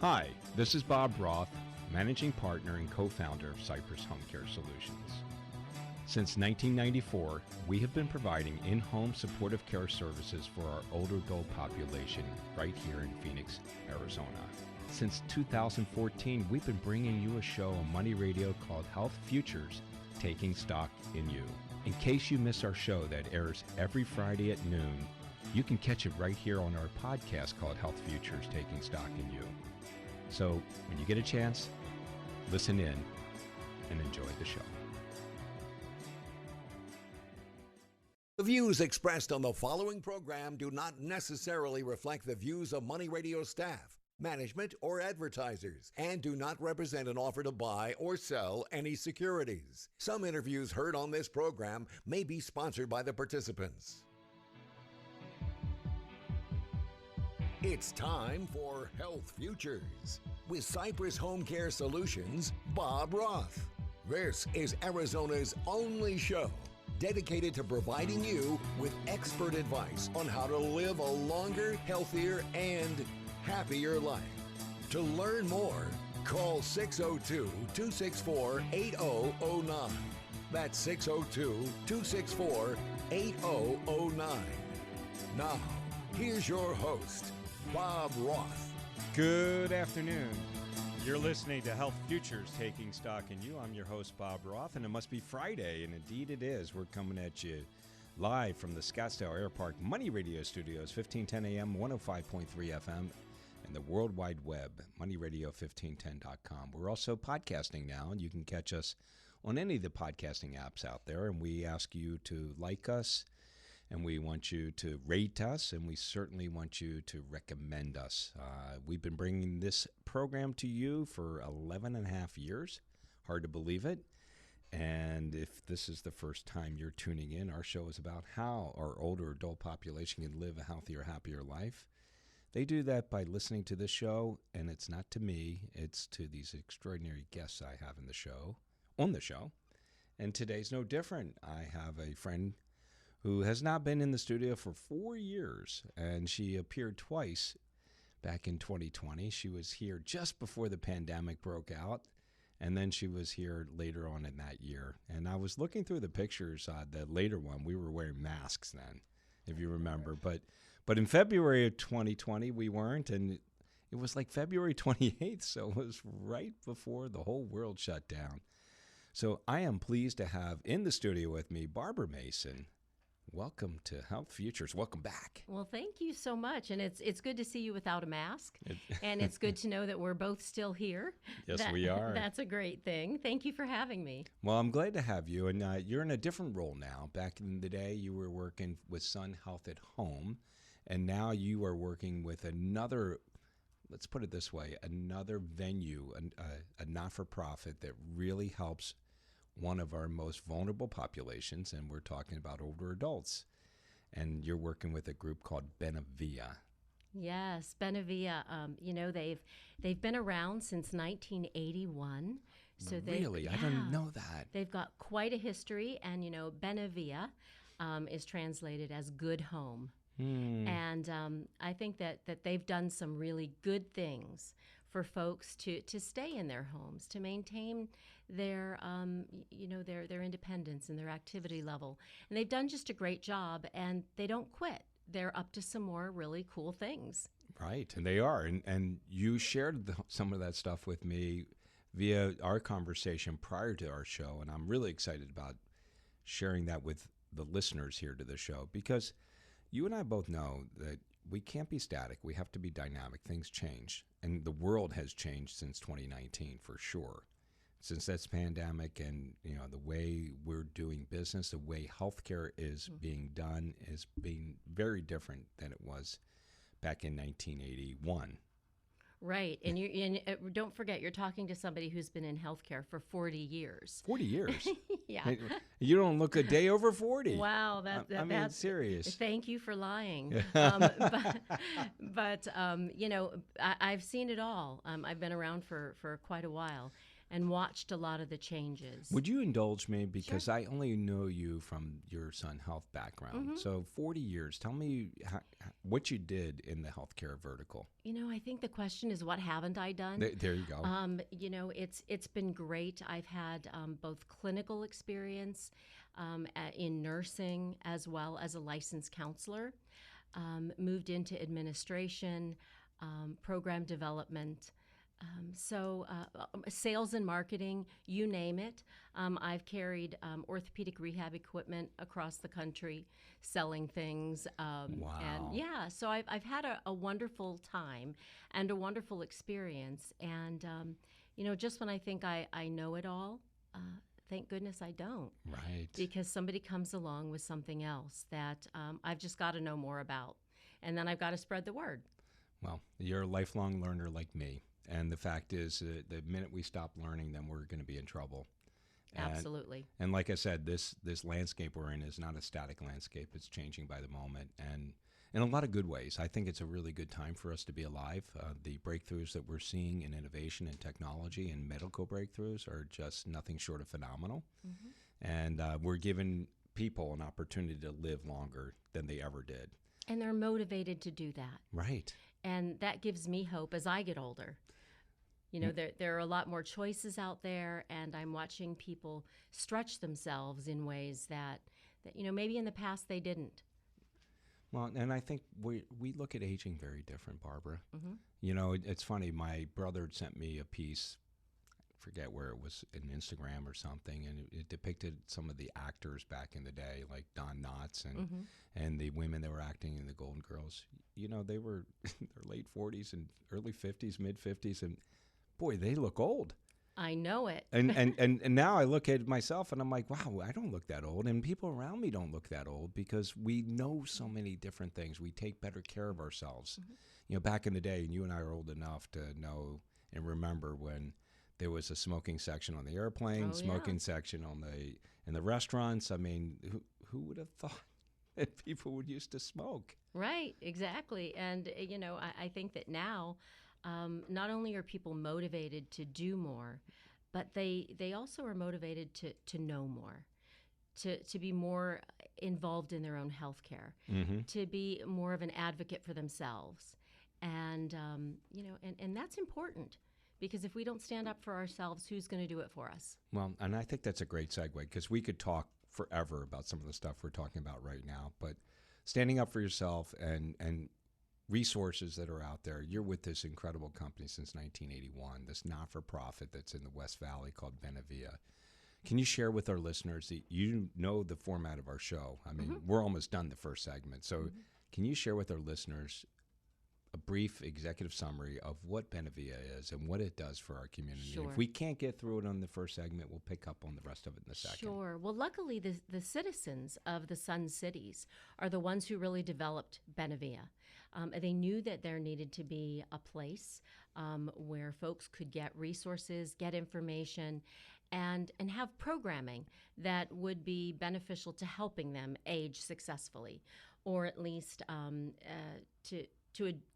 Hi, this is Bob Roth, Managing Partner and Co-Founder of Cypress Home Care Solutions. Since 1994, we have been providing in-home supportive care services for our older adult population right here in Phoenix, Arizona. Since 2014, we've been bringing you a show on Money Radio called Health Futures, Taking Stock in You. In case you miss our show that airs every Friday at noon, you can catch it right here on our podcast called Health Futures, Taking Stock in You. So when you get a chance, listen in and enjoy the show. The views expressed on the following program do not necessarily reflect the views of Money Radio staff, management, or advertisers, and do not represent an offer to buy or sell any securities. Some interviews heard on this program may be sponsored by the participants. It's time for Health Futures with Cypress Home Care Solutions, Bob Roth. This is Arizona's only show dedicated to providing you with expert advice on how to live a longer, healthier, and happier life. To learn more, call 602-264-8009. That's 602-264-8009. Now, here's your host, Bob Roth. Good afternoon. You're listening to Health Futures, Taking Stock in You. I'm your host, Bob Roth, and it must be Friday, and indeed it is. We're coming at you live from the Scottsdale Air Park Money Radio Studios, 1510 AM, 105.3 FM, and the World Wide Web, moneyradio1510.com. We're also podcasting now, and you can catch us on any of the podcasting apps out there, and we ask you to like us, and we want you to rate us, and we certainly want you to recommend us. We've been bringing this program to you for 11 and a half years. Hard to believe it. And if this is the first time you're tuning in, our show is about how our older adult population can live a healthier, happier life. They do that by listening to this show, and it's not to me, it's to these extraordinary guests I have on the show. And today's no different. I have a friend who has not been in the studio for 4 years, and she appeared twice back in 2020. She was here just before the pandemic broke out, and then she was here later on in that year. And I was looking through the pictures, the later one, we were wearing masks then, if you remember. But in February of 2020, we weren't, and it was like February 28th, so it was right before the whole world shut down. So I am pleased to have in the studio with me Barbara Mason. Welcome to Health Futures. Welcome back. Well, thank you so much. And it's good to see you without a mask. And it's good to know that we're both still here. Yes, we are. That's a great thing. Thank you for having me. Well, I'm glad to have you. And you're in a different role now. Back in the day, you were working with Sun Health at Home. And now you are working with another, let's put it this way, another venue, a not-for-profit that really helps one of our most vulnerable populations, and we're talking about older adults. And you're working with a group called Benevilla. Yes, Benevilla. They've been around since 1981. So Really? I didn't know that. They've got quite a history, and Benevilla is translated as good home. And I think that they've done some really good things for folks to stay in their homes, to maintain their independence and their activity level. And they've done just a great job, and they don't quit. They're up to some more really cool things. Right, and they are. And you shared some of that stuff with me via our conversation prior to our show, and I'm really excited about sharing that with the listeners here to the show, because you and I both know that we can't be static. We have to be dynamic. Things change. And the world has changed since 2019 for sure. Since this pandemic, and the way we're doing business, the way healthcare is being done is being very different than it was back in 1981. Right. And don't forget, you're talking to somebody who's been in healthcare for 40 years. 40 years? Yeah. You don't look a day over 40. Wow. That's serious. Thank you for lying. But I've seen it all. I've been around for quite a while. and watched a lot of the changes. Would you indulge me? Because Sure. I only know you from your Sun Health background. So 40 years. Tell me what you did in the healthcare vertical. I think the question is, what haven't I done? There you go. It's been great. I've had both clinical experience in nursing as well as a licensed counselor. Moved into administration, program development. Sales and marketing, you name it. I've carried orthopedic rehab equipment across the country, selling things. Wow. And yeah, so I've had a wonderful time and a wonderful experience. And, just when I think I know it all, thank goodness I don't. Right. Because somebody comes along with something else that I've just got to know more about. And then I've got to spread the word. Well, you're a lifelong learner like me. And the fact is, the minute we stop learning, then we're going to be in trouble. Absolutely. And like I said, this landscape we're in is not a static landscape. It's changing by the moment, and in a lot of good ways. I think it's a really good time for us to be alive. The breakthroughs that we're seeing in innovation and technology and medical breakthroughs are just nothing short of phenomenal. And we're giving people an opportunity to live longer than they ever did. And they're motivated to do that. Right. And that gives me hope as I get older. There are a lot more choices out there, and I'm watching people stretch themselves in ways that maybe in the past they didn't. Well, and I think we look at aging very different, Barbara. It's funny. My brother sent me a piece, I forget where it was, in Instagram or something, and it depicted some of the actors back in the day, like Don Knotts and the women that were acting in the Golden Girls. They were in their late 40s and early 50s, mid 50s, and boy, they look old. I know it. And now I look at myself and I'm like, wow, I don't look that old. And people around me don't look that old because we know so many different things. We take better care of ourselves. Back in the day, and you and I are old enough to know and remember when there was a smoking section on the airplane, smoking section in the restaurants. I mean, who would have thought that people would used to smoke? Right, exactly. And, I think that now, not only are people motivated to do more, but they also are motivated to know more, to be more involved in their own health care, to be more of an advocate for themselves. And, and that's important, because if we don't stand up for ourselves, who's going to do it for us? Well, and I think that's a great segue, because we could talk forever about some of the stuff we're talking about right now, but standing up for yourself and resources that are out there. You're with this incredible company since 1981, this not-for-profit that's in the West Valley called Benevilla. Can you share with our listeners, that you know the format of our show? I mean, we're almost done the first segment. So can you share with our listeners a brief executive summary of what Benevilla is and what it does for our community? Sure. If we can't get through it on the first segment, we'll pick up on the rest of it in the second. Sure. Well, luckily, the citizens of the Sun Cities are the ones who really developed Benevilla. They knew that there needed to be a place where folks could get resources, get information, and have programming that would be beneficial to helping them age successfully, or at least to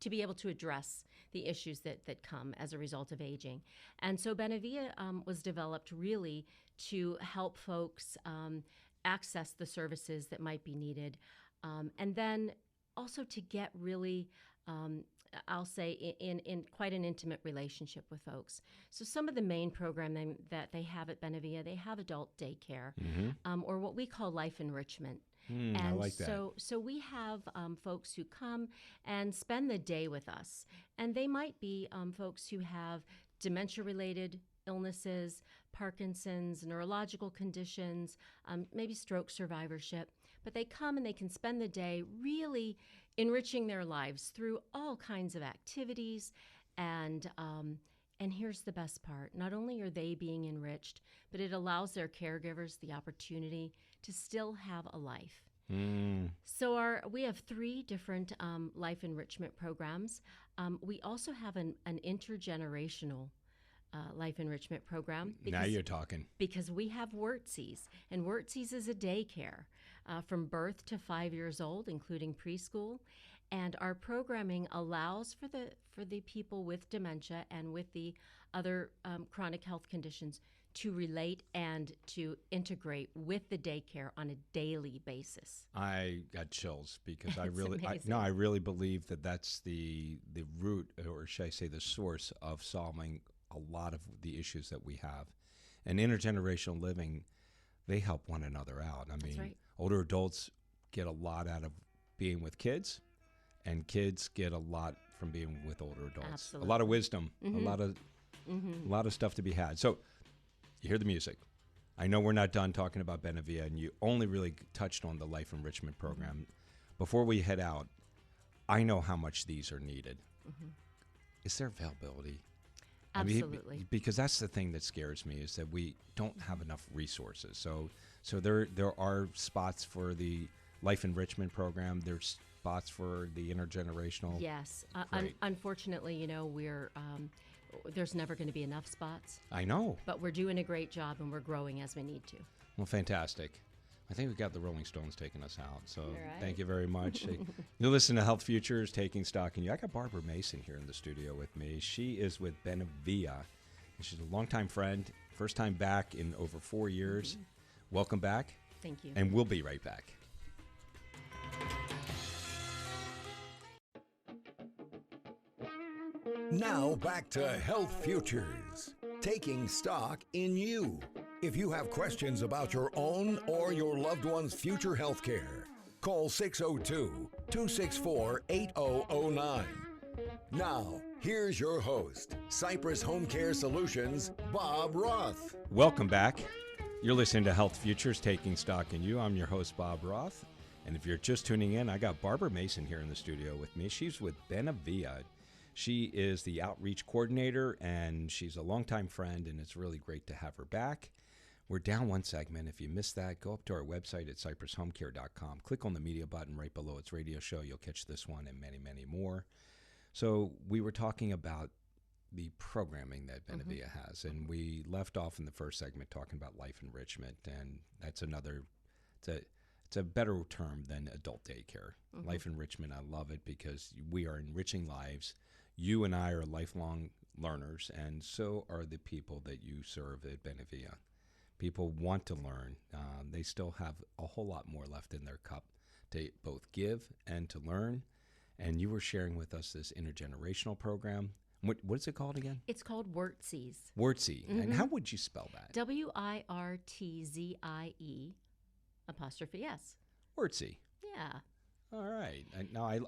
be able to address the issues that come as a result of aging. And so Benevilla was developed really to help folks access the services that might be needed, and then also to get really, I'll say, in quite an intimate relationship with folks. So some of the main programming that they have at Benevilla, they have adult daycare, or what we call Life Enrichment. And I like that. So we have folks who come and spend the day with us, and they might be folks who have dementia-related illnesses, Parkinson's, neurological conditions, maybe stroke survivorship. But they come and they can spend the day really enriching their lives through all kinds of activities. And here's the best part. Not only are they being enriched, but it allows their caregivers the opportunity to still have a life. So we have 3 different life enrichment programs. We also have an intergenerational life enrichment program. Now you're talking. Because we have Wortzies, and Wortzies is a daycare from birth to 5 years old, including preschool. And our programming allows for the people with dementia and with the other chronic health conditions to relate and to integrate with the daycare on a daily basis. I got chills because It's I really believe that that's the root, or should I say the source of solving a lot of the issues that we have. And intergenerational living, they help one another out. I mean, right. older adults get a lot out of being with kids, and kids get a lot from being with older adults. Absolutely. A lot of wisdom, Mm-hmm. a lot of stuff to be had. So you hear the music. I know we're not done talking about Benevilla, and you only really touched on the Life Enrichment program. Mm-hmm. Before we head out, I know how much these are needed. Mm-hmm. Is there availability? Absolutely. I mean, because that's the thing that scares me, is that we don't have enough resources. So there are spots for the Life Enrichment program. There's spots for the intergenerational. Yes. Great. Unfortunately, we're there's never going to be enough spots, I know. but we're doing a great job and we're growing as we need to. Well, fantastic. I think we've got the Rolling Stones taking us out. So right. Thank you very much. You listen to Health Futures, Taking Stock in You. I got Barbara Mason here in the studio with me. She is with Benevilla. She's a longtime friend, first time back in over 4 years. Mm-hmm. Welcome back. Thank you. And we'll be right back. Now back to Health Futures, taking stock in you. If you have questions about your own or your loved one's future health care, call 602-264-8009. Now, here's your host, Cypress Home Care Solutions, Bob Roth. Welcome back. You're listening to Health Futures, Taking Stock in You. I'm your host, Bob Roth. And if you're just tuning in, I got Barbara Mason here in the studio with me. She's with Benevilla. She is the outreach coordinator, and she's a longtime friend, and it's really great to have her back. We're down one segment. If you missed that, go up to our website at cypresshomecare.com. Click on the media button right below its radio show. You'll catch this one and many, many more. So we were talking about the programming that Benevilla has, and we left off in the first segment talking about Life Enrichment, and that's another, it's a better term than adult daycare. Life Enrichment, I love it because we are enriching lives. You and I are lifelong learners, and so are the people that you serve at Benevilla. People want to learn. They still have a whole lot more left in their cup to both give and to learn. And you were sharing with us this intergenerational program. What is it called again? It's called Wortzies. Wortzie. And how would you spell that? WIRTZIE''S. Wortzie. Yeah. All right.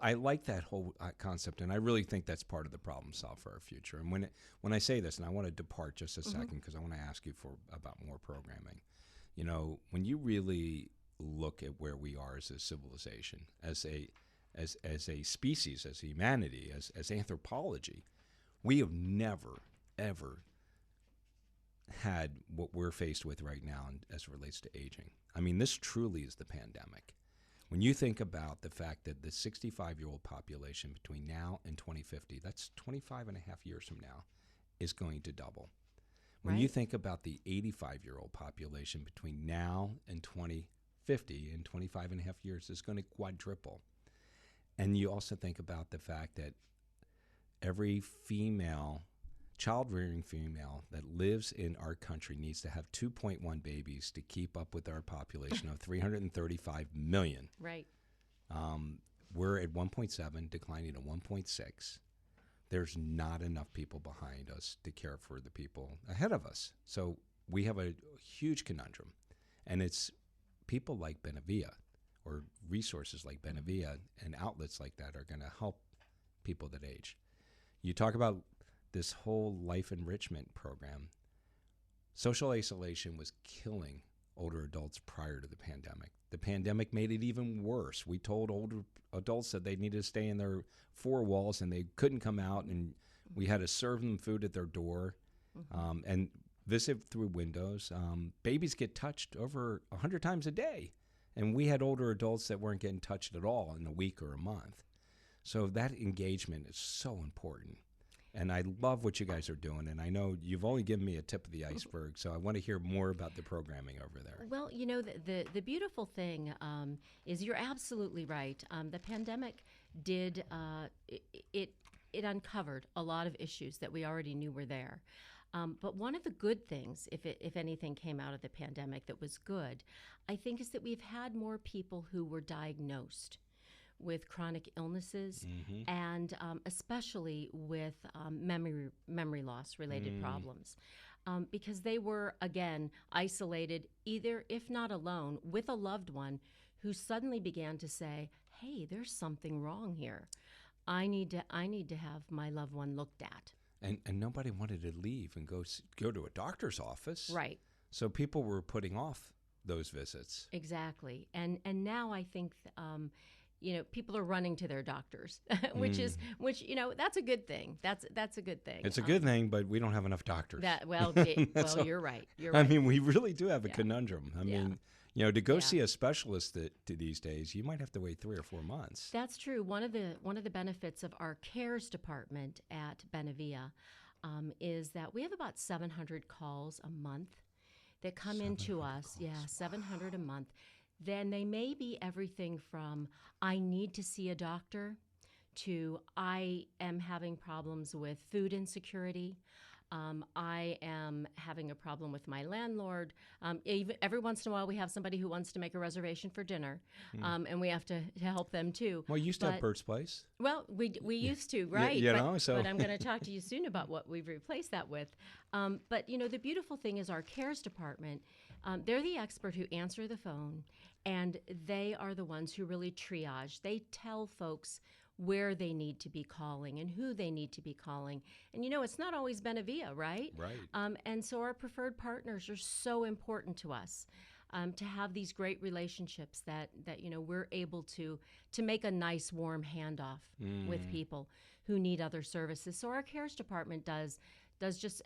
I like that whole concept, and I really think that's part of the problem solved for our future. And when I say this, and I want to depart just a second because I want to ask you about more programming. You know, when you really look at where we are as a civilization, as a species, as humanity, as anthropology, we have never, ever had what we're faced with right now as it relates to aging. I mean, this truly is the pandemic. When you think about the fact that the 65-year-old population between now and 2050, that's 25 and a half years from now, is going to double. When you think about the 85-year-old population between now and 2050, in 25 and a half years, is going to quadruple. And you also think about the fact that every female, child-rearing female that lives in our country needs to have 2.1 babies to keep up with our population of 335 million. Right. We're at 1.7, declining to 1.6. There's not enough people behind us to care for the people ahead of us. So we have a huge conundrum. And it's people like Benevilla, or resources like Benevilla and outlets like that, are going to help people that age. You talk about this whole Life Enrichment program. Social isolation was killing older adults prior to the pandemic. The pandemic made it even worse. We told older adults that they needed to stay in their four walls and they couldn't come out, and we had to serve them food at their door and visit through windows. Babies get touched over 100 times a day, and we had older adults that weren't getting touched at all in a week or a month. So that engagement is so important. And I love what you guys are doing. And I know you've only given me a tip of the iceberg, so I want to hear more about the programming over there. Well, you know, the beautiful thing is you're absolutely right. The pandemic did it uncovered a lot of issues that we already knew were there. But one of the good things, if anything came out of the pandemic that was good, I think is that we've had more people who were diagnosed with chronic illnesses and especially with memory loss related problems. Because they were, again, isolated, either, if not alone, with a loved one who suddenly began to say, hey, there's something wrong here. I need to have my loved one looked at. And nobody wanted to leave and go to a doctor's office. Right. So people were putting off those visits. Exactly. And now I think people are running to their doctors, which that's a good thing. That's a good thing. It's a good thing, but we don't have enough doctors. So, you're right. You're right. I mean, we really do have a conundrum. I mean, to go see a specialist these days, you might have to wait 3 or 4 months. That's true. One of the benefits of our CARES department at Benevilla is that we have about 700 calls a month that come into us. Calls. Yeah, 700 a month. Then they may be everything from I need to see a doctor to I am having problems with food insecurity. I am having a problem with my landlord. Even every once in a while, we have somebody who wants to make a reservation for dinner, and we have to help them too. Well, you used to have Bert's Place. Well, we used to, right? But I'm going to talk to you soon about what we've replaced that with. But the beautiful thing is our CARES department. They're the expert who answer the phone, and they are the ones who really triage. They tell folks where they need to be calling and who they need to be calling. And it's not always Benevilla, right? Right. And so our preferred partners are so important to us, to have these great relationships that we're able to make a nice warm handoff with people who need other services. So our CARES department does just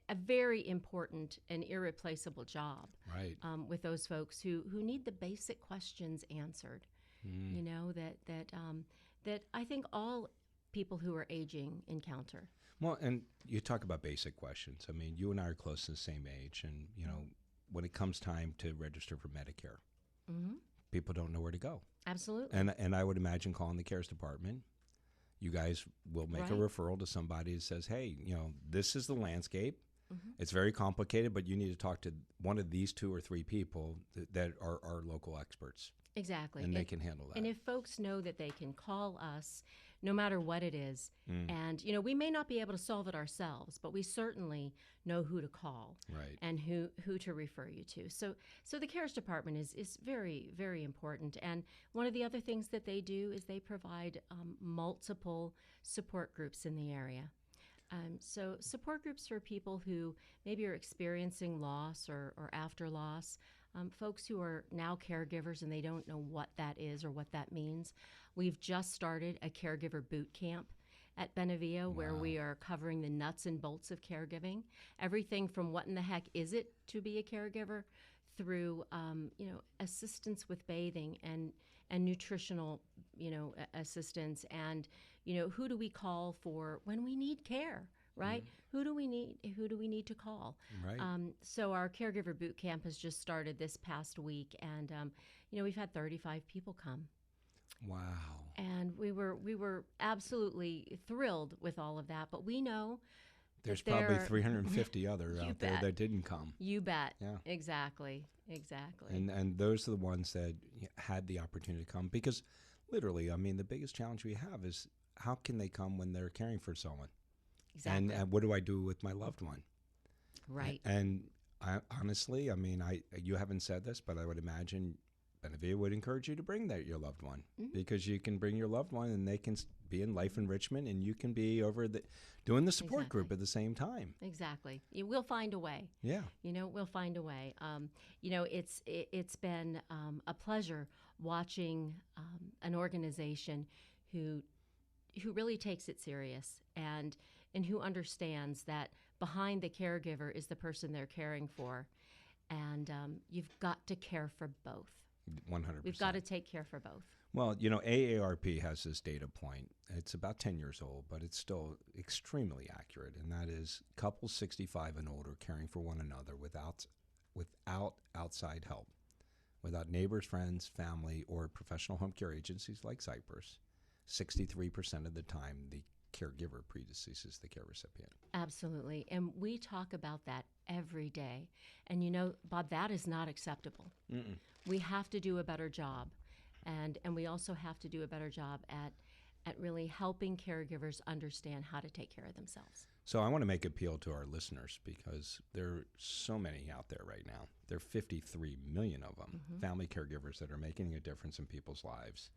a very important and irreplaceable job, right? With those folks who need the basic questions answered. That I think all people who are aging encounter. Well, and you talk about basic questions. I mean, you and I are close to the same age, and when it comes time to register for Medicare, people don't know where to go. Absolutely. And I would imagine calling the CARES department, you guys will make a referral to somebody that says, hey, this is the landscape. It's very complicated, but you need to talk to one of these 2 or 3 people that are our local experts. Exactly. And they can handle that. And if folks know that they can call us, no matter what it is, and we may not be able to solve it ourselves, but we certainly know who to call, right, and who to refer you to. So the CARES department is very, very important. And one of the other things that they do is they provide multiple support groups in the area. So support groups for people who maybe are experiencing loss or after loss, folks who are now caregivers and they don't know what that is or what that means. We've just started a caregiver boot camp at Benevilla where we are covering the nuts and bolts of caregiving, everything from what in the heck is it to be a caregiver through assistance with bathing and nutritional assistance, and who do we call for when we need care, right? Who do we need to call? Right. So our caregiver boot camp has just started this past week, and we've had 35 people come. Wow. And we were absolutely thrilled with all of that, but we know there's probably 350 others out there that didn't come. You bet. Yeah. Exactly. And those are the ones that had the opportunity to come, because literally, I mean, the biggest challenge we have is how can they come when they're caring for someone? Exactly. And what do I do with my loved one? Right. And I, honestly, I mean, you haven't said this, but I would imagine Benevilla would encourage you to bring your loved one, because you can bring your loved one and they can be in Life Enrichment and you can be doing the support group at the same time. Exactly. We'll find a way. Yeah. We'll find a way. It's been a pleasure watching an organization who really takes it serious and who understands that behind the caregiver is the person they're caring for, and you've got to care for both. 100%. We've got to take care for both. Well, AARP has this data point. It's about 10 years old, but it's still extremely accurate, and that is couples 65 and older caring for one another without outside help without neighbors, friends, family, or professional home care agencies like Cypress, 63% of the time the caregiver predeceases the care recipient. Absolutely. And we talk about that every day. And you know, Bob, that is not acceptable. Mm-mm. We have to do a better job. And we also have to do a better job at really helping caregivers understand how to take care of themselves. So I want to make appeal to our listeners because there are so many out there right now. There are 53 million of them, family caregivers that are making a difference in people's lives.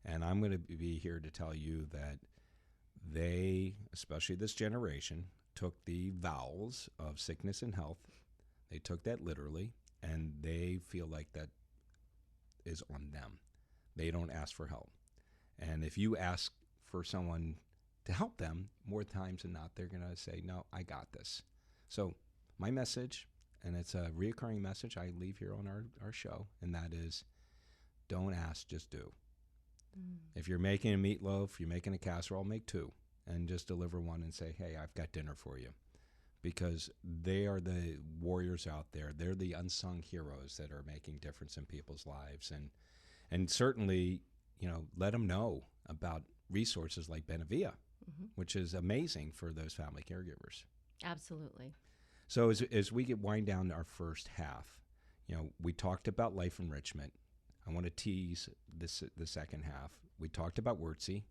And I'm going to be here to tell you that they, especially this generation, took the vowels of sickness and health. They took that literally, and they feel like that is on them. They don't ask for help. And if you ask for someone to help them, more times than not, they're going to say, no, I got this. So my message, and it's a reoccurring message I leave here on our show, and that is, don't ask, just do. If you're making a meatloaf, you're making a casserole, make two and just deliver one and say, hey, I've got dinner for you. Because they are the warriors out there. They're the unsung heroes that are making difference in people's lives. And certainly, you know, let them know about resources like Benevilla, which is amazing for those family caregivers. Absolutely. So as we wind down our first half, you know, we talked about Life Enrichment. I want to tease the second half. We talked about Wortzies.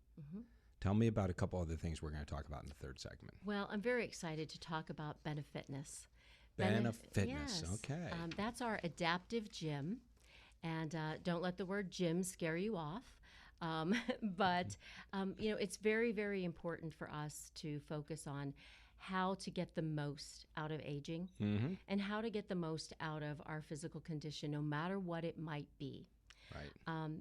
Tell me about a couple other things we're going to talk about in the third segment. Well, I'm very excited to talk about Benefitness. Benefitness, yes. okay. That's our adaptive gym. And don't let the word gym scare you off. But, you know, it's very, very important for us to focus on how to get the most out of aging and how to get the most out of our physical condition, no matter what it might be. Right.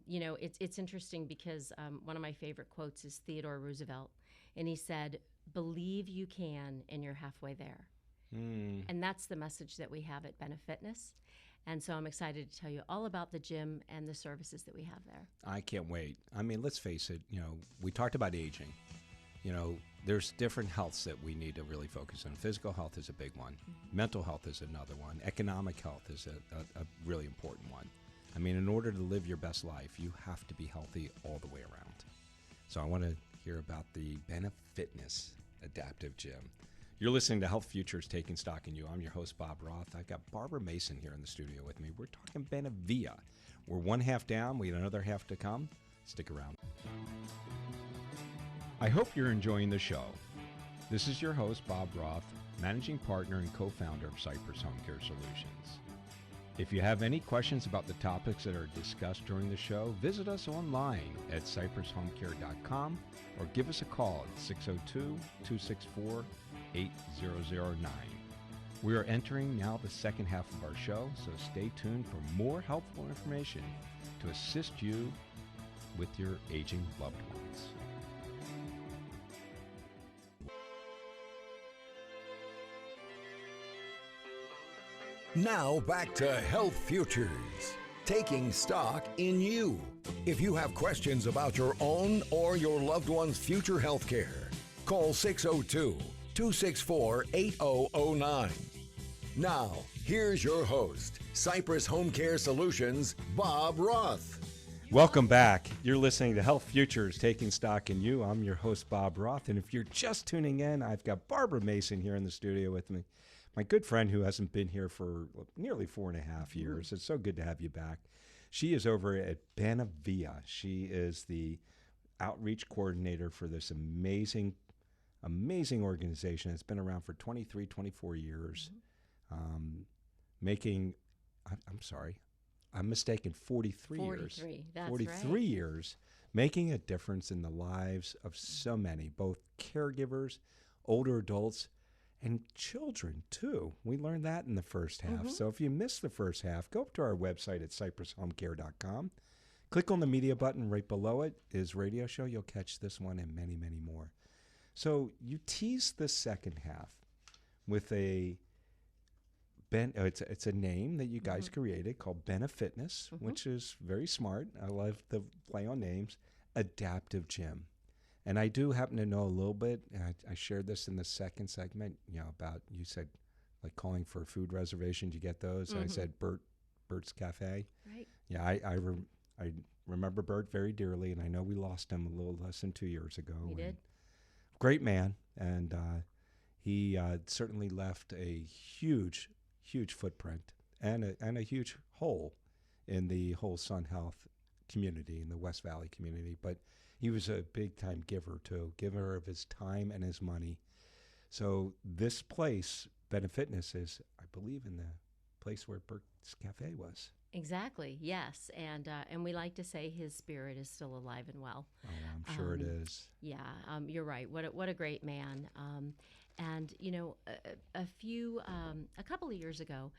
You know, it's interesting because one of my favorite quotes is Theodore Roosevelt, and he said, "Believe you can, and you're halfway there." And that's the message that we have at Benefitness. And so I'm excited to tell you all about the gym and the services that we have there. I can't wait. I mean, let's face it, you know, we talked about aging. You know, there's different healths that we need to really focus on. Physical health is a big one. Mental health is another one. Economic health is a really important one. I mean, in order to live your best life, you have to be healthy all the way around. So I want to hear about the Benefitness Adaptive Gym. You're listening to Health Futures Taking Stock in You. I'm your host, Bob Roth. I got Barbara Mason here in the studio with me. We're talking Benevilla. We're one half down. We got another half to come. Stick around. I hope you're enjoying the show. This is your host, Bob Roth, managing partner and co-founder of Cypress Home Care Solutions. If you have any questions about the topics that are discussed during the show, visit us online at cypresshomecare.com or give us a call at 602-264-8009. We are entering now the second half of our show, so stay tuned for more helpful information to assist you with your aging loved ones. Now back to Health Futures, taking stock in you. If you have questions about your own or your loved one's future health care, call 602-264-8009. Now, here's your host, Cypress Home Care Solutions, Bob Roth. Welcome back. You're listening to Health Futures, Taking Stock in You. I'm your host, Bob Roth, and if you're just tuning in, I've got Barbara Mason here in the studio with me. My good friend who hasn't been here for nearly 4.5 years. It's so good to have you back. She is over at Benevilla. She is the outreach coordinator for this amazing organization. It's been around for 23, 24 years, making, I'm mistaken, 43 years. 43, that's 43 right. years, making a difference in the lives of so many, both caregivers, older adults, and children, too. We learned that in the first half. So if you missed the first half, go up to our website at cypresshomecare.com. Click on the media button right below it is radio show. You'll catch this one and many, many more. So you tease the second half with it's a name that you guys created called Benefitness, which is very smart. I love the play on names. Adaptive Gym. And I do happen to know a little bit, and I shared this in the second segment, you know, about, you said, like calling for food reservations, you get those. I said, Bert Bert's Cafe. Right. Yeah, I remember Bert very dearly, and I know we lost him a little less than 2 years ago. We did. Great man, and he certainly left a huge footprint and a huge hole in the whole Sun Health community, in the West Valley community. But he was a big-time giver, too, giver of his time and his money. So this place, Benefitness, is, I believe, in the place where Bert's Cafe was. Exactly. Yes, and we like to say his spirit is still alive and well. Oh, I'm sure it is. Yeah, you're right. What a great man. And you know, a couple of years ago,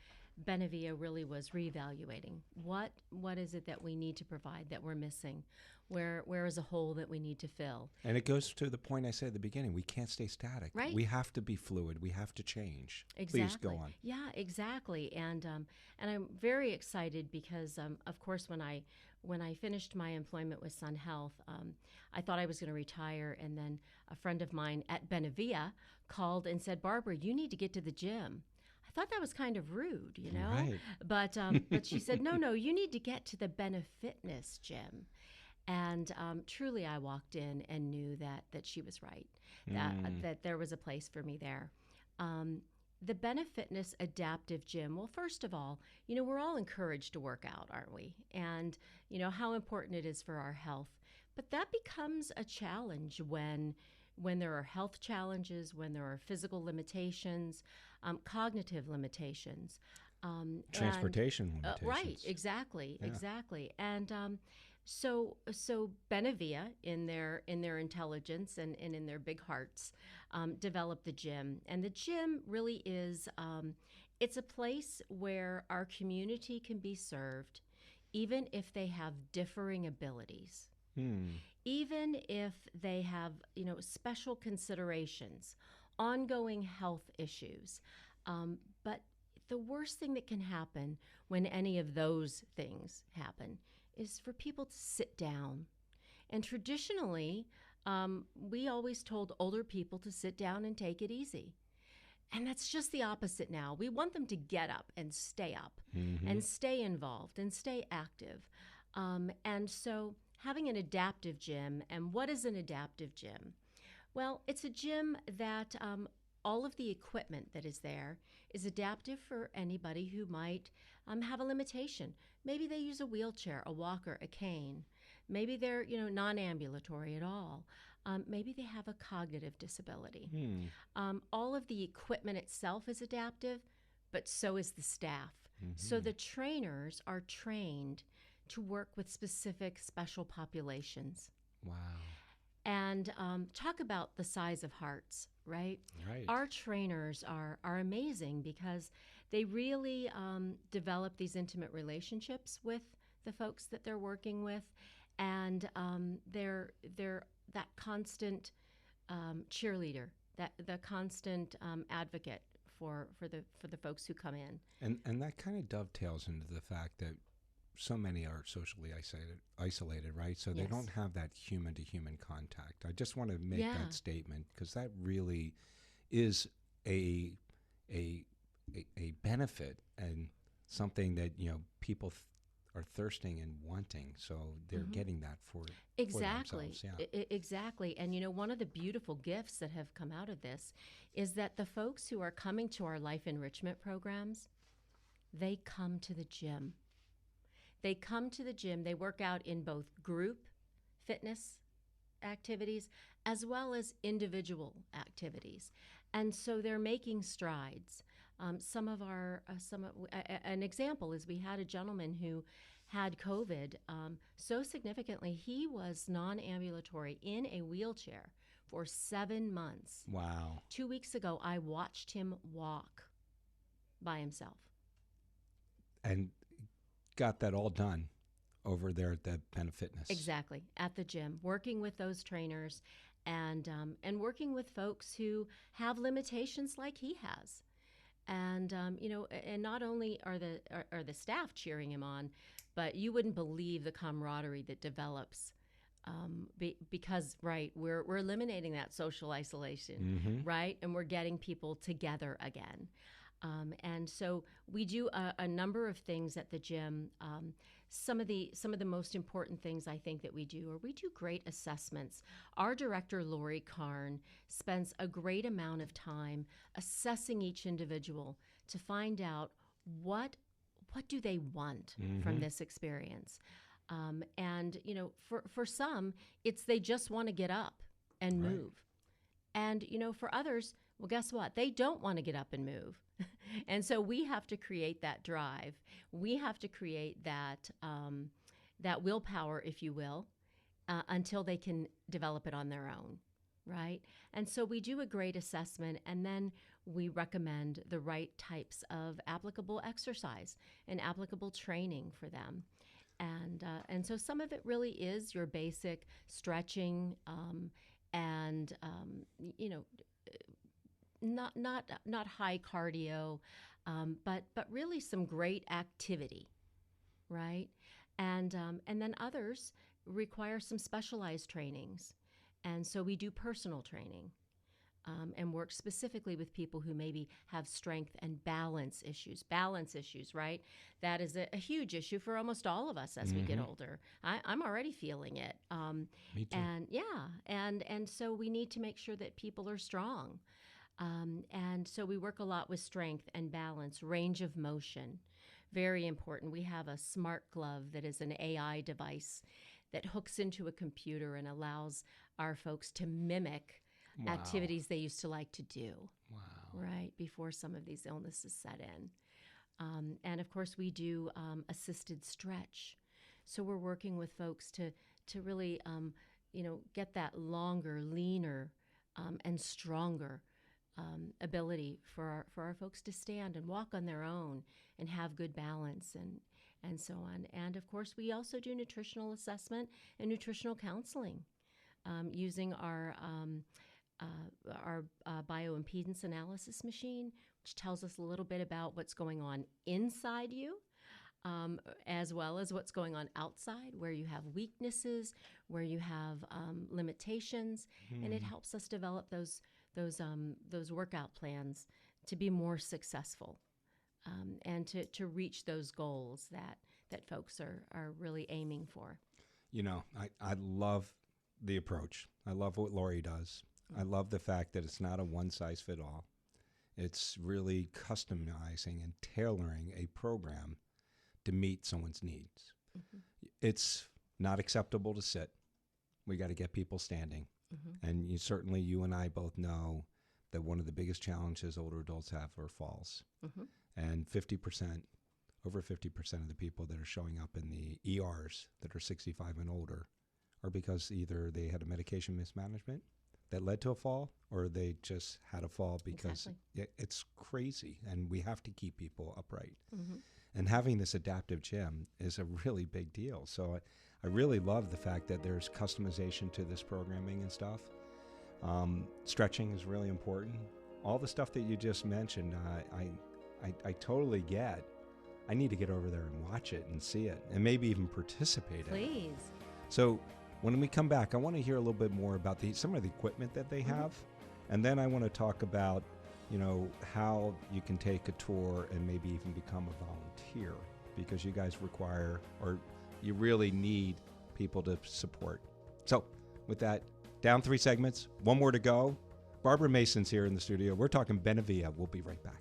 Benevilla really was reevaluating what is it that we need to provide that we're missing, where is a hole that we need to fill. And it goes to the point I said at the beginning: we can't stay static. Right. We have to be fluid. We have to change. Exactly. Please go on. Yeah, exactly. And I'm very excited because of course when I finished my employment with Sun Health, I thought I was going to retire, and then a friend of mine at Benevilla called and said, "Barbara, you need to get to the gym." I thought that was kind of rude, you know. Right. But she said, "No, you need to get to the Benefitness gym." And truly, I walked in and knew that she was right, that there was a place for me there. The Benefitness Adaptive Gym, well, first of all, you know, we're all encouraged to work out, aren't we? And, you know, how important it is for our health. But that becomes a challenge when there are health challenges, when there are physical limitations, cognitive limitations. Transportation limitations. Right, exactly. And so Benevilla, in their intelligence and in their big hearts, developed the gym. And the gym really is, it's a place where our community can be served, even if they have differing abilities. Even if they have, you know, special considerations, ongoing health issues. But the worst thing that can happen when any of those things happen is for people to sit down. And traditionally, we always told older people to sit down and take it easy. And that's just the opposite now. We want them to get up and stay and stay involved and stay active. And so having an adaptive gym, and what is an adaptive gym? Well, it's a gym that all of the equipment that is there is adaptive for anybody who might have a limitation. Maybe they use a wheelchair, a walker, a cane. Maybe they're, you know, non-ambulatory at all. Maybe they have a cognitive disability. All of the equipment itself is adaptive, but so is the staff. So the trainers are trained to work with specific special populations. Wow. And talk about the size of hearts, right? Right. Our trainers are amazing because they really develop these intimate relationships with the folks that they're working with, and they're that constant cheerleader, the constant advocate for the folks who come in. And that kind of dovetails into the fact that so many are socially isolated, right? So they don't have that human-to-human contact. I just want to make that statement because that really is a benefit and something that, you know, people are thirsting and wanting. So they're getting that for themselves. Yeah. Exactly. And, you know, one of the beautiful gifts that have come out of this is that the folks who are coming to our Life Enrichment programs, they come to the gym. They come to the gym, they work out in both group fitness activities as well as individual activities. And so they're making strides. An example is we had a gentleman who had COVID so significantly, he was non-ambulatory in a wheelchair for 7 months. Wow. 2 weeks ago, I watched him walk by himself. And got that all done over there at the Benefitness. Exactly, at the gym, working with those trainers and working with folks who have limitations like he has. And you know, and not only are the staff cheering him on, but you wouldn't believe the camaraderie that develops because we're eliminating that social isolation, right, and we're getting people together again. And so we do a number of things at the gym. Some of the most important things I think that we do are we do great assessments. Our director, Lori Karn, spends a great amount of time assessing each individual to find out what do they want from this experience. And for some, it's they just want to get up and move. And for others, well, guess what? They don't want to get up and move. And so we have to create that drive. We have to create that that willpower, if you will, until they can develop it on their own, right? And so we do a great assessment, and then we recommend the right types of applicable exercise and applicable training for them. And so some of it really is your basic stretching and not high cardio, but really some great activity, right? And then others require some specialized trainings, and so we do personal training. And work specifically with people who maybe have strength and balance issues. Balance issues, right? That is a huge issue for almost all of us as we get older. I'm already feeling it. Me too. And so we need to make sure that people are strong. And so we work a lot with strength and balance, range of motion. Very important. We have a smart glove that is an AI device that hooks into a computer and allows our folks to mimic activities they used to like to do, right, before some of these illnesses set in. And of course, we do assisted stretch. So we're working with folks to really, get that longer, leaner, and stronger ability for our folks to stand and walk on their own and have good balance and so on. And of course, we also do nutritional assessment and nutritional counseling using our bioimpedance analysis machine, which tells us a little bit about what's going on inside you, as well as what's going on outside, where you have weaknesses, where you have limitations, and it helps us develop those workout plans to be more successful and to reach those goals that folks are really aiming for. I love the approach. I love what Lori does. I love the fact that it's not a one-size-fits-all. It's really customizing and tailoring a program to meet someone's needs. It's not acceptable to sit. We got to get people standing. And you and I both know that one of the biggest challenges older adults have are falls. And over 50% of the people that are showing up in the ERs that are 65 and older are because either they had a medication mismanagement that led to a fall, or they just had a fall because it's crazy, and we have to keep people upright. And having this adaptive gym is a really big deal. So I really love the fact that there's customization to this programming and stuff. Stretching is really important. All the stuff that you just mentioned, I totally get. I need to get over there and watch it and see it, and maybe even participate in it. Please. So when we come back, I want to hear a little bit more about some of the equipment that they have. And then I want to talk about, how you can take a tour and maybe even become a volunteer, because you guys require, or you really need people to support. So with that, down 3 segments, 1 more to go. Barbara Mason's here in the studio. We're talking Benevilla. We'll be right back.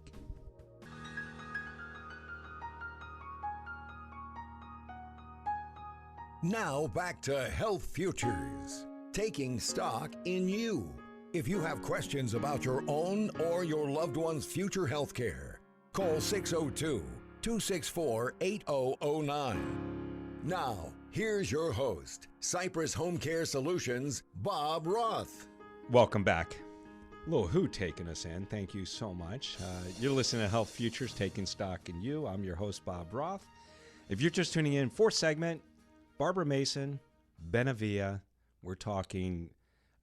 Now back to Health Futures, taking stock in you. If you have questions about your own or your loved one's future health care, call 602-264-8009. Now, here's your host, Cypress Home Care Solutions, Bob Roth. Welcome back. Little Who taking us in. Thank you so much. You're listening to Health Futures, taking stock in you. I'm your host, Bob Roth. If you're just tuning in, 4th segment, Barbara Mason, Benevilla. We're talking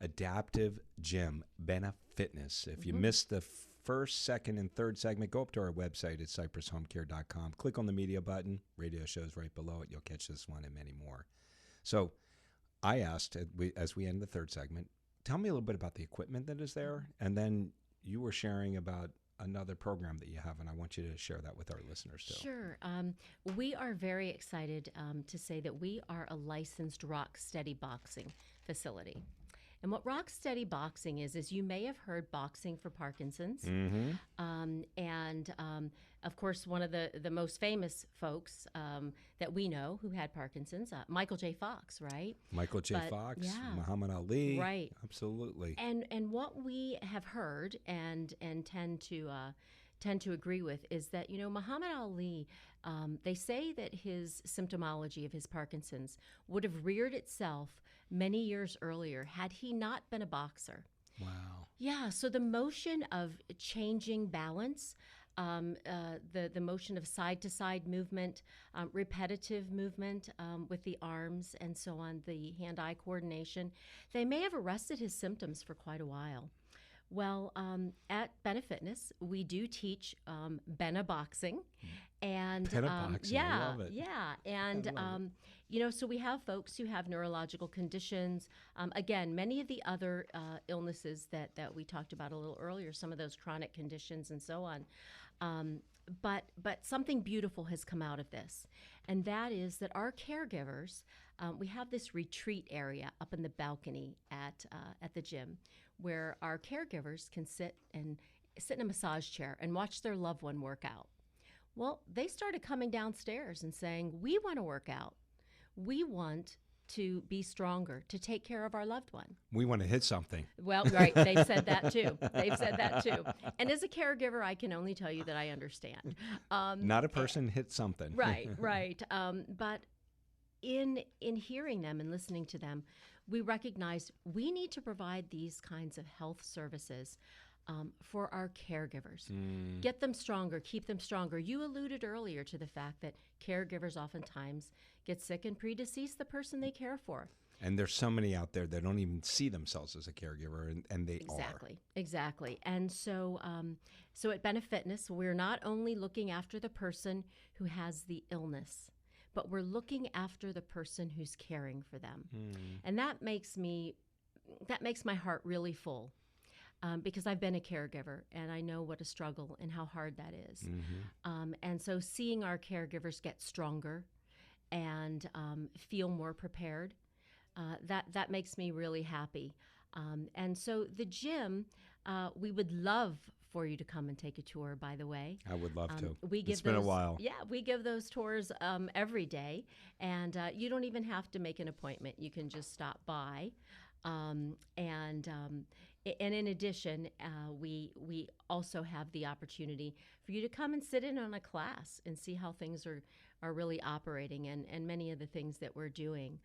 adaptive gym, Benefitness. If you missed the 1st, 2nd, and 3rd segment, go up to our website at cypresshomecare.com. Click on the media button. Radio show's right below it. You'll catch this one and many more. So I asked, as we end the 3rd segment, tell me a little bit about the equipment that is there. And then you were sharing about another program that you have, and I want you to share that with our listeners too. Sure. We are very excited to say that we are a licensed Rock Steady boxing facility. And what Rock Steady boxing is you may have heard boxing for Parkinson's. Of course, one of the most famous folks that we know who had Parkinson's, Michael J. Fox, right? Michael J. Fox, Muhammad Ali. Right. Absolutely. And what we have heard and tend to agree with is that, Muhammad Ali, they say that his symptomology of his Parkinson's would have reared itself many years earlier had he not been a boxer. Wow. Yeah, so the motion of changing balance, the motion of side-to-side movement, repetitive movement with the arms and so on, the hand-eye coordination, they may have arrested his symptoms for quite a while. Well, at Bena Fitness, we do teach Bena boxing, and Bena boxing, I love it. Yeah, and so we have folks who have neurological conditions. Again, many of the other illnesses that we talked about a little earlier, some of those chronic conditions and so on. But something beautiful has come out of this, and that is that our caregivers, we have this retreat area up in the balcony at the gym, where our caregivers can sit in a massage chair and watch their loved one work out. Well, they started coming downstairs and saying, we want to work out. We want to be stronger, to take care of our loved one. We want to hit something. Well, right, they've said that too. And as a caregiver, I can only tell you that I understand. Not a person hit something. Right. But in hearing them and listening to them, we recognize we need to provide these kinds of health services for our caregivers. Get them stronger, keep them stronger. You alluded earlier to the fact that caregivers oftentimes get sick and predecease the person they care for. And there's so many out there that don't even see themselves as a caregiver, and they are. Exactly. And so at Bena Fitness, we're not only looking after the person who has the illness, but we're looking after the person who's caring for them. And that makes my heart really full. Because I've been a caregiver and I know what a struggle and how hard that is. And so seeing our caregivers get stronger and feel more prepared, that makes me really happy. And so the gym, we would love for you to come and take a tour, by the way. I would love to. It's been a while. Yeah, we give those tours every day. And you don't even have to make an appointment. You can just stop by. And in addition, we also have the opportunity for you to come and sit in on a class and see how things are really operating and many of the things that we're doing.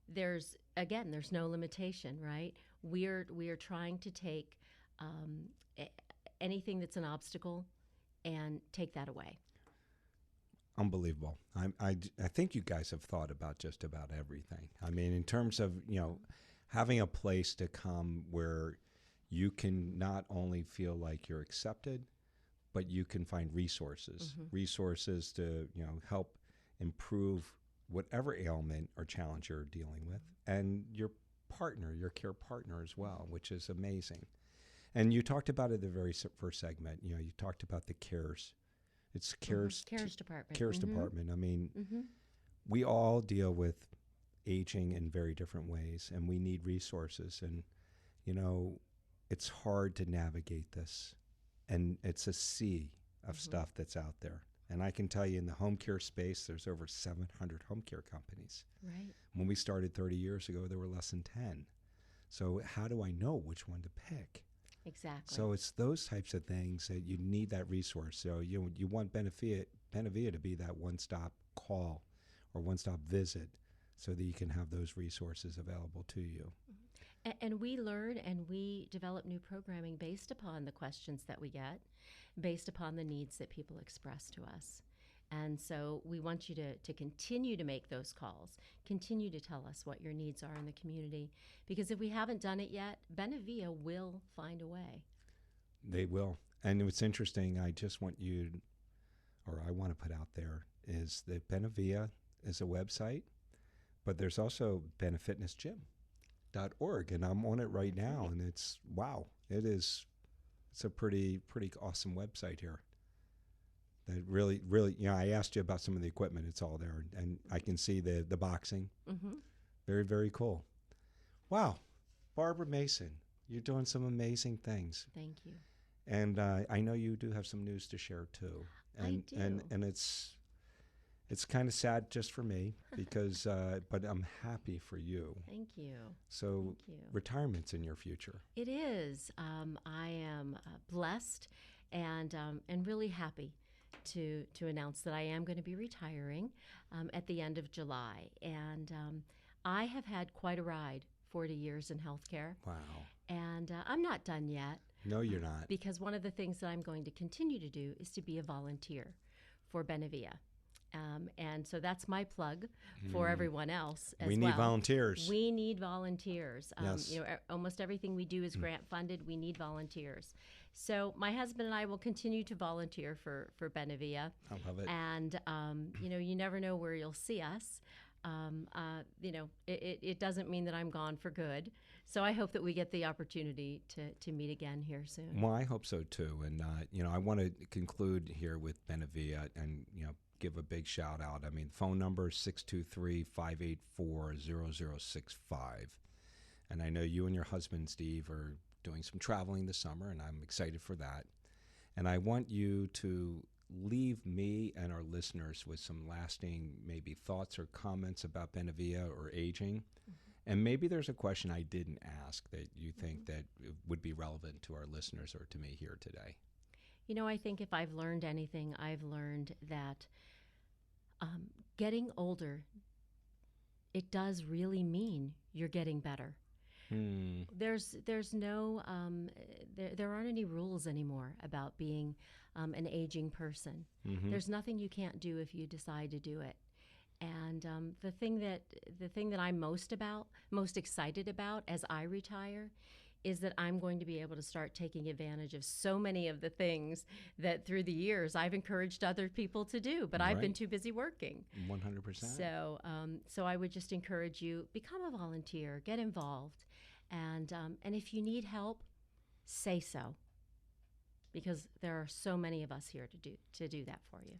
There's no limitation, right? We are trying to take anything that's an obstacle and take that away. Unbelievable. I think you guys have thought about just about everything. I mean, in terms of, having a place to come where you can not only feel like you're accepted, but you can find resources to, help improve whatever ailment or challenge you're dealing with, and your care partner as well, which is amazing. And you talked about it in the very first segment. You talked about the cares. It's cares department. Cares department. I mean, we all deal with aging in very different ways, and we need resources. And it's hard to navigate this, and it's a sea of stuff that's out there. And I can tell you, in the home care space, there's over 700 home care companies. Right. When we started 30 years ago, there were less than 10. So how do I know which one to pick? Exactly. So it's those types of things that you need that resource. So you want Benevilla to be that one-stop call or one-stop visit so that you can have those resources available to you. And we learn and we develop new programming based upon the questions that we get, based upon the needs that people express to us. And so we want you to continue to make those calls, continue to tell us what your needs are in the community, because if we haven't done it yet, Benevilla will find a way. They will. And what's interesting, I want to put out there is that Benevilla is a website, but there's also benefitnessgym.org, and I'm on it right now, and it's It's a pretty awesome website here. That really, I asked you about some of the equipment. It's all there, and I can see the boxing. Mm-hmm. Very, very cool. Wow, Barbara Mason, you're doing some amazing things. Thank you. And I know you do have some news to share too. And, I do. And it's kind of sad just for me because, but I'm happy for you. Thank you. So Thank you. Retirement's in your future. It is. I am blessed and really happy to announce that I am going to be retiring at the end of July. And I have had quite a ride, 40 years in healthcare. Wow. And I'm not done yet. No, you're not. Because one of the things that I'm going to continue to do is to be a volunteer for Benevilla. And so that's my plug for everyone else as well. We need volunteers. We need volunteers. Yes. Almost everything we do is grant funded. We need volunteers. So my husband and I will continue to volunteer for Benevilla. I love it. And, you never know where you'll see us. It doesn't mean that I'm gone for good. So I hope that we get the opportunity to meet again here soon. Well, I hope so too. And, I want to conclude here with Benevilla and, give a big shout out. I mean, phone number 623-584-0065. And I know you and your husband, Steve, are doing some traveling this summer, and I'm excited for that. And I want you to leave me and our listeners with some lasting maybe thoughts or comments about Benevilla or aging. Mm-hmm. And maybe there's a question I didn't ask that you think that would be relevant to our listeners or to me here today. I think if I've learned anything, I've learned that getting older, it does really mean you're getting better. There's no there aren't any rules anymore about being an aging person. Mm-hmm. There's nothing you can't do if you decide to do it. And the thing that I'm most excited about as I retire is that I'm going to be able to start taking advantage of so many of the things that through the years I've encouraged other people to do, but I've been too busy working. 100%. So I would just encourage you, become a volunteer, get involved, and if you need help, say so, because there are so many of us here to do that for you.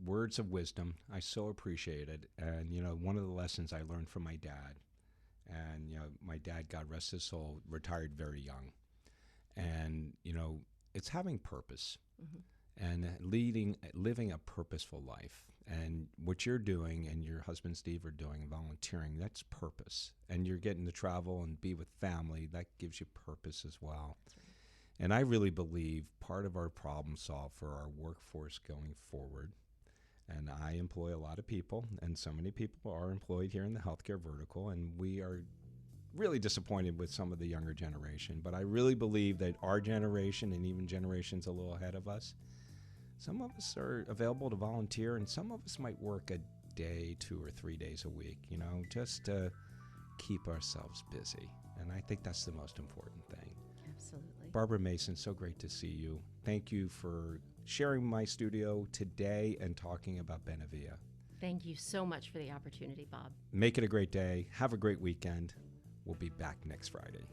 Words of wisdom, I so appreciate it. And, one of the lessons I learned from my dad, and, my dad, God rest his soul, retired very young. And, it's having purpose and living a purposeful life. And what you're doing and your husband, Steve, are doing, volunteering, that's purpose. And you're getting to travel and be with family. That gives you purpose as well. That's right. And I really believe part of our problem solve for our workforce going forward, and I employ a lot of people, and so many people are employed here in the healthcare vertical, and we are really disappointed with some of the younger generation. But I really believe that our generation and even generations a little ahead of us, some of us are available to volunteer, and some of us might work a day, 2 or 3 days a week, just to keep ourselves busy. And I think that's the most important thing. Absolutely. Barbara Mason, so great to see you. Thank you for sharing my studio today and talking about Benevilla. Thank you so much for the opportunity, Bob. Make it a great day. Have a great weekend. We'll be back next Friday.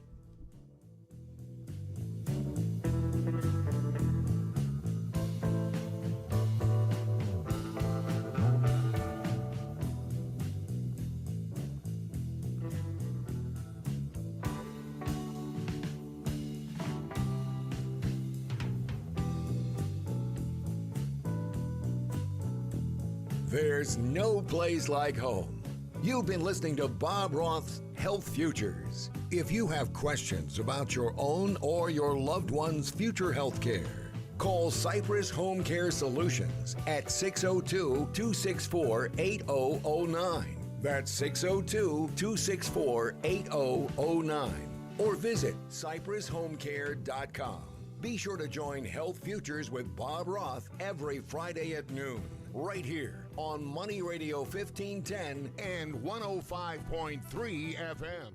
There's no place like home. You've been listening to Bob Roth's Health Futures. If you have questions about your own or your loved one's future health care, call Cypress Home Care Solutions at 602-264-8009. That's 602-264-8009. Or visit cypresshomecare.com. Be sure to join Health Futures with Bob Roth every Friday at noon, right here on Money Radio 1510 and 105.3 FM.